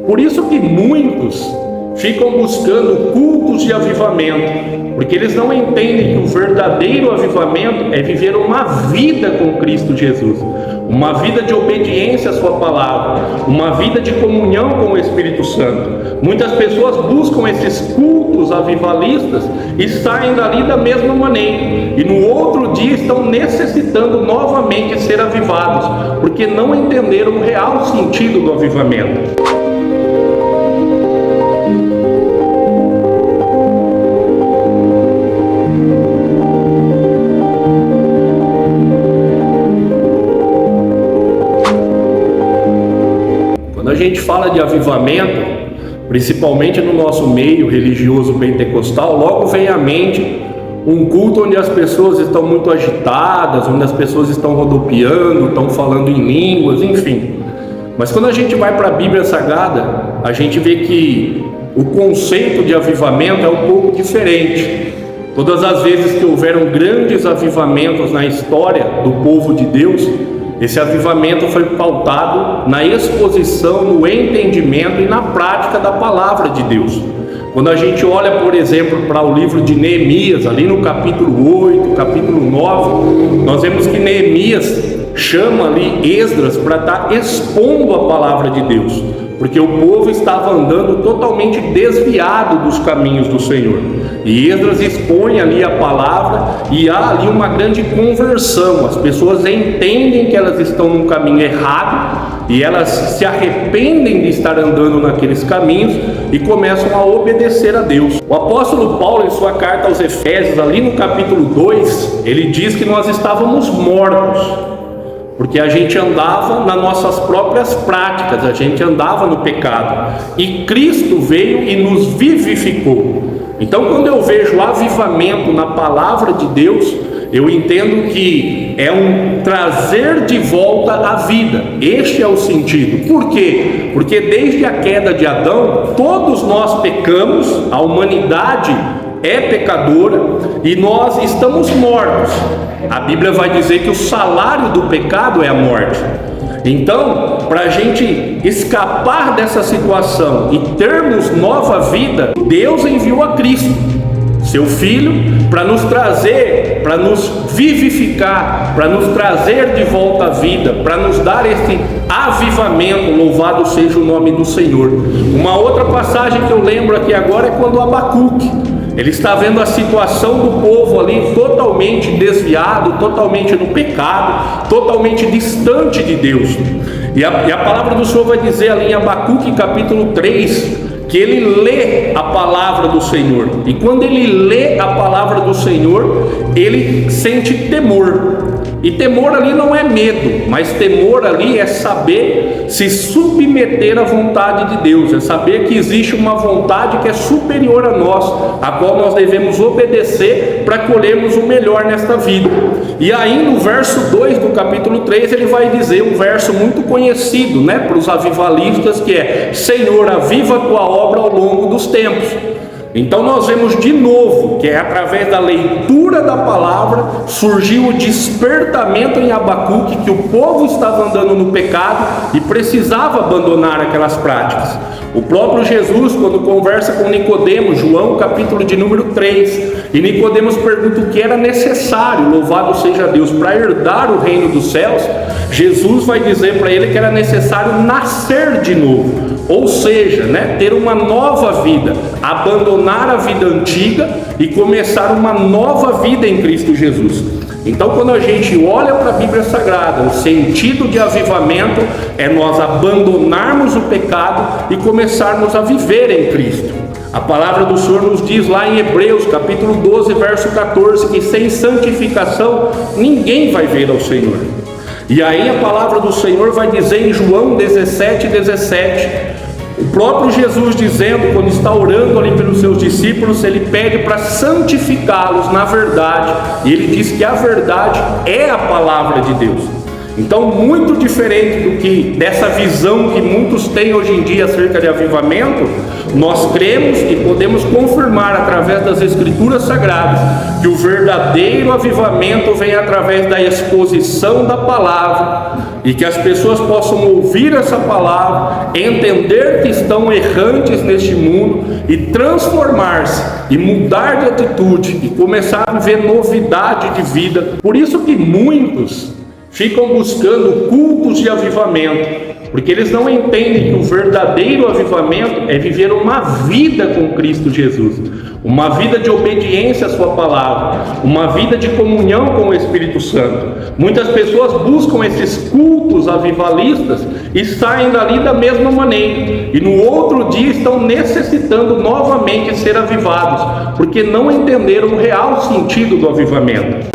Por isso que muitos ficam buscando cultos de avivamento, porque eles não entendem que o verdadeiro avivamento é viver uma vida com Cristo Jesus, uma vida de obediência à sua palavra, uma vida de comunhão com o Espírito Santo. Muitas pessoas buscam esses cultos avivalistas e saem dali da mesma maneira, e no outro dia estão necessitando novamente ser avivados, porque não entenderam o real sentido do avivamento. Quando a gente fala de avivamento, principalmente no nosso meio religioso pentecostal, logo vem à mente um culto onde as pessoas estão muito agitadas, onde as pessoas estão rodopiando, estão falando em línguas, enfim. Mas quando a gente vai para a Bíblia Sagrada, a gente vê que o conceito de avivamento é um pouco diferente. Todas as vezes que houveram grandes avivamentos na história do povo de Deus, esse avivamento foi pautado na exposição, no entendimento e na prática da palavra de Deus. Quando a gente olha, por exemplo, para o livro de Neemias, ali no capítulo 8, capítulo 9, nós vemos que Neemias chama ali Esdras para estar expondo a palavra de Deus, porque o povo estava andando totalmente desviado dos caminhos do Senhor. E Esdras expõe ali a palavra e há ali uma grande conversão. As pessoas entendem que elas estão num caminho errado e elas se arrependem de estar andando naqueles caminhos e começam a obedecer a Deus. O apóstolo Paulo, em sua carta aos Efésios, ali no capítulo 2, ele diz que nós estávamos mortos, porque a gente andava nas nossas próprias práticas, a gente andava no pecado, e Cristo veio e nos vivificou. Então, quando eu vejo avivamento na palavra de Deus, eu entendo que é um trazer de volta a vida. Este é o sentido. Por quê? Porque desde a queda de Adão, todos nós pecamos, a humanidade é pecadora e nós estamos mortos. A Bíblia vai dizer que o salário do pecado é a morte. Então, para a gente escapar dessa situação e termos nova vida, Deus enviou a Cristo, seu Filho, para nos trazer, para nos vivificar, para nos trazer de volta à vida, para nos dar esse avivamento. Louvado seja o nome do Senhor. Uma outra passagem que eu lembro aqui agora é quando Abacuque, ele está vendo a situação do povo ali totalmente desviado, totalmente no pecado, totalmente distante de Deus. E a palavra do Senhor vai dizer ali em Abacuque capítulo 3, que ele lê a palavra do Senhor. E quando ele lê a palavra do Senhor, ele sente temor. E temor ali não é medo, mas temor ali é saber se submeter à vontade de Deus, é saber que existe uma vontade que é superior a nós, a qual nós devemos obedecer para colhermos o melhor nesta vida. E aí no verso 2 do capítulo 3 ele vai dizer um verso muito conhecido, para os avivalistas, que é: Senhor, aviva a tua obra ao longo dos tempos. Então nós vemos de novo que através da leitura da palavra surgiu o despertamento em Abacuque, que o povo estava andando no pecado e precisava abandonar aquelas práticas. O próprio Jesus, quando conversa com Nicodemos, João capítulo de número 3, e Nicodemos pergunta o que era necessário, louvado seja Deus, para herdar o reino dos céus, Jesus vai dizer para ele que era necessário nascer de novo. Ou seja, ter uma nova vida, abandonar a vida antiga e começar uma nova vida em Cristo Jesus. Então, quando a gente olha para a Bíblia Sagrada, o sentido de avivamento é nós abandonarmos o pecado e começarmos a viver em Cristo. A palavra do Senhor nos diz lá em Hebreus capítulo 12, verso 14, que sem santificação ninguém vai ver ao Senhor. E aí a palavra do Senhor vai dizer em João 17, 17, o próprio Jesus dizendo, quando está orando ali pelos seus discípulos, ele pede para santificá-los na verdade, e ele diz que a verdade é a palavra de Deus. Então, muito diferente do que dessa visão que muitos têm hoje em dia acerca de avivamento, nós cremos e podemos confirmar através das Escrituras Sagradas que o verdadeiro avivamento vem através da exposição da palavra e que as pessoas possam ouvir essa palavra, entender que estão errantes neste mundo e transformar-se e mudar de atitude e começar a viver novidade de vida. Por isso que muitos ficam buscando cultos de avivamento, porque eles não entendem que o verdadeiro avivamento é viver uma vida com Cristo Jesus, uma vida de obediência à sua palavra, uma vida de comunhão com o Espírito Santo. Muitas pessoas buscam esses cultos avivalistas e saem dali da mesma maneira, e no outro dia estão necessitando novamente ser avivados, porque não entenderam o real sentido do avivamento.